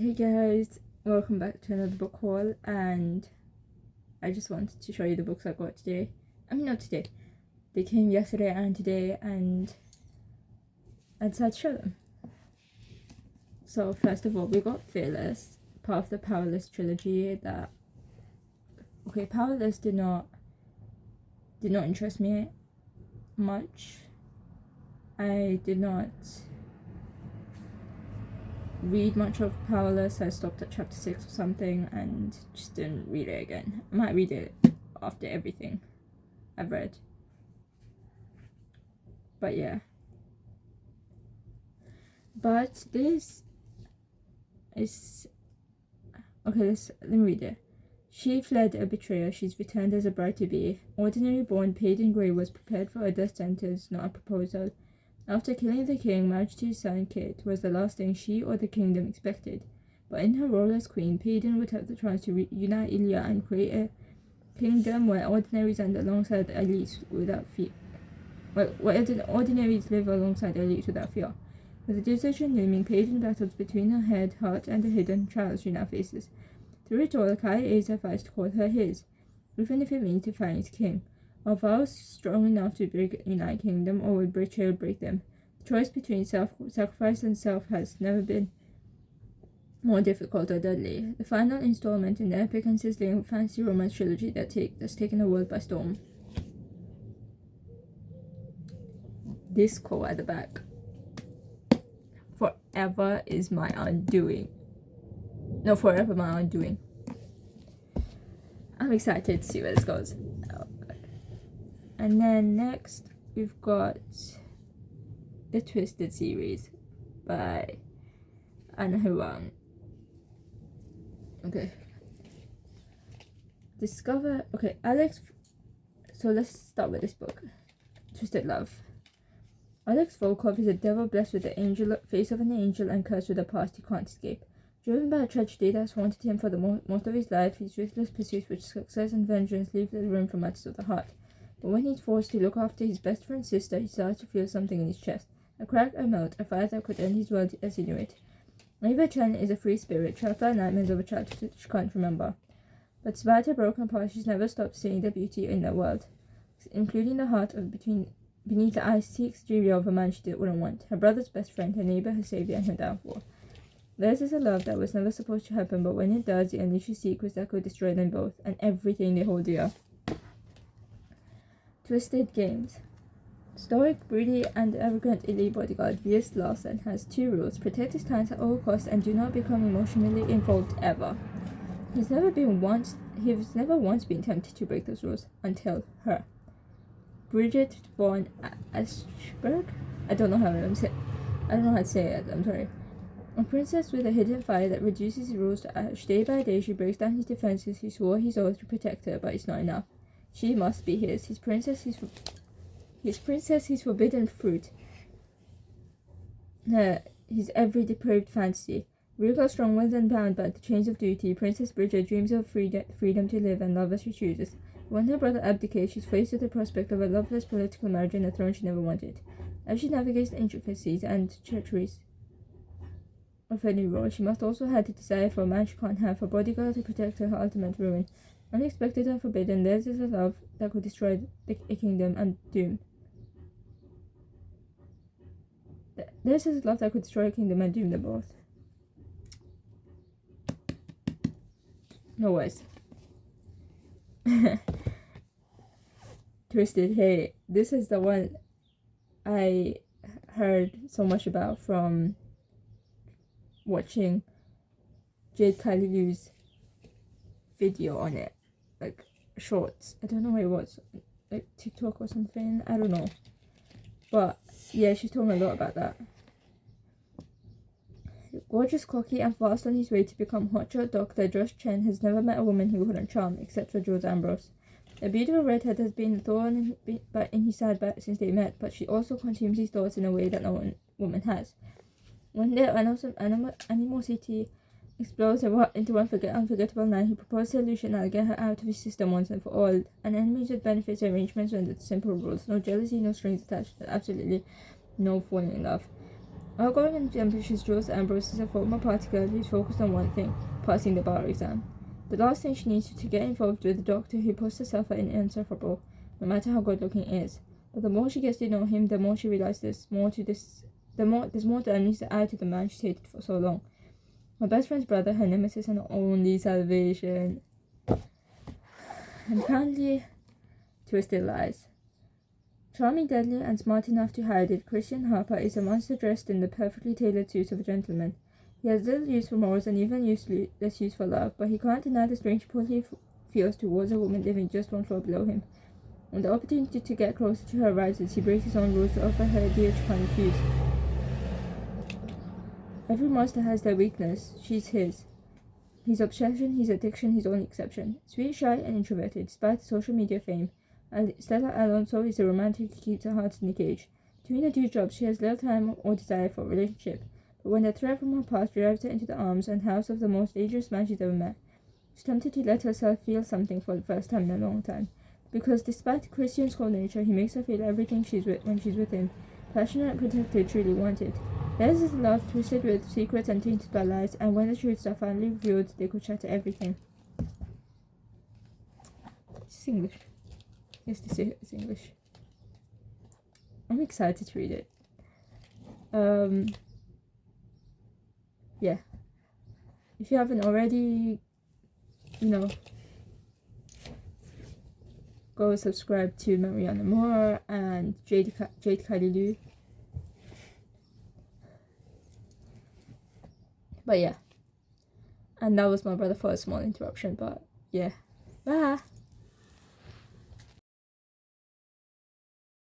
Hey guys, welcome back to another book haul, and I just wanted to show you the books I got today. I mean, not today. They came yesterday and today, and I decided to show them. So first of all, we got Fearless, part of the Powerless trilogy. Powerless did not interest me much. I did not read much of Powerless. I stopped at chapter 6 or something and just didn't read it again. I might read it after everything I've read. But yeah. But this is... Okay, let me read it. She fled a betrayer, she's returned as a bride to be. Ordinary born Peyton Grey was prepared for a death sentence, not a proposal. After killing the king, marriage to his son Kit was the last thing she or the kingdom expected. But in her role as queen, Peyton would have the chance to reunite Ilya and create a kingdom where ordinaries and alongside elites without fear. Where the ordinaries live alongside elites without fear. With the decision looming, Peyton battles between her head, heart, and the hidden trials she now faces. Through it all, Kylie aids her fight to call her his, even if it means defying his king. Are vows strong enough to unite kingdom, or will betrayal break them? The choice between self-sacrifice and self has never been more difficult or deadly. The final installment in the epic and sizzling fantasy romance trilogy that's taken the world by storm. This quote at the back. Forever is my undoing. No, forever my undoing. I'm excited to see where this goes. And then next, we've got the Twisted series by haullll. Okay. Alex. So let's start with this book, Twisted Love. Alex Volkov is a devil blessed with the face of an angel and cursed with a past he can't escape. Driven by a tragedy that has haunted him for the most of his life, his ruthless pursuits with success and vengeance leave little room for matters of the heart. But when he's forced to look after his best friend's sister, he starts to feel something in his chest. A crack, a melt, a fire that could end his world as he knew it. Eva Chen is a free spirit, trapped by nightmares of a childhood she can't remember. But despite her broken past, she's never stopped seeing the beauty in the world, including the heart of beneath the icy exterior of a man she wouldn't want. Her brother's best friend, her neighbor, her savior, and her downfall. Theirs is a love that was never supposed to happen, but when it does, it unleashes secrets that could destroy them both, and everything they hold dear. Twisted Games. Stoic, broody, and arrogant elite bodyguard V.S. Larson has two rules: protect his clients at all costs and do not become emotionally involved ever. He's never once been tempted to break those rules until her. Bridget von Aschberg? I don't know how to say it, I'm sorry. A princess with a hidden fire that reduces his rules to ash. Day by day she breaks down his defenses. He swore his oath to protect her, but it's not enough. She must be his. His princess, his forbidden fruit. His every depraved fantasy. Regal, strong-willed and bound by the chains of duty, Princess Bridget dreams of freedom to live and love as she chooses. When her brother abdicates, she's faced with the prospect of a loveless political marriage and a throne she never wanted. As she navigates the intricacies and treacheries of her new role, she must also have the desire for a man she can't have, a bodyguard to protect her ultimate ruin. Unexpected and forbidden, theirs is a love that could destroy a kingdom and doom. Theirs is a love that could destroy a kingdom and doom them both. No words. Twisted. Hey, this is the one I heard so much about from watching kylie's video on it, like shorts. I don't know what it was, like TikTok or something. I don't know, but yeah, she's told me a lot about that. Gorgeous, cocky, and fast on his way to become hotshot Dr. Josh Chen has never met a woman he wouldn't charm, except for Jules Ambrose. The beautiful redhead has been a thorn in his side since they met, but she also consumes his thoughts in a way that no woman has. When their animosity explodes into one unforgettable night, he proposes a solution that'll get her out of his system once and for all. An enemies with benefits arrangements under the simple rules. No jealousy, no strings attached, and absolutely no falling in love. Outgoing and ambitious Jules Ambrose is a former party girl who's focused on one thing, passing the bar exam. The last thing she needs to get involved with the doctor who puts herself in insufferable, no matter how good looking he is. But the more she gets to know him, the more she realizes there's more to him needs to add to the man she's hated for so long. My best friend's brother, her nemesis and only salvation. And kindly twisted lies. Charming, deadly, and smart enough to hide it, Christian Harper is a monster dressed in the perfectly tailored suit of a gentleman. He has little use for morals and even less use for love, but he can't deny the strange pull he feels towards a woman living just one floor below him. When the opportunity to get closer to her arises, he breaks his own rules to offer her a deal she can't refuse. Every monster has their weakness. She's his. His obsession, his addiction, his only exception. Sweet, shy, and introverted, despite social media fame, Stella Alonso is a romantic who keeps her heart in a cage. Between her two jobs, she has little time or desire for a relationship, but when the threat from her past drives her into the arms and house of the most dangerous man she's ever met, she's tempted to let herself feel something for the first time in a long time. Because despite Christian's cold nature, he makes her feel everything when she's with him, passionate, protected, truly wanted. Theirs is a love twisted with secrets and tainted by lies, and when the truths are finally revealed, they could shatter everything. It's English. Yes, it's English. I'm excited to read it. Yeah. If you haven't already, go subscribe to Mariana Moore and Jade Kylie. But yeah. And that was my brother for a small interruption, but yeah. Bye!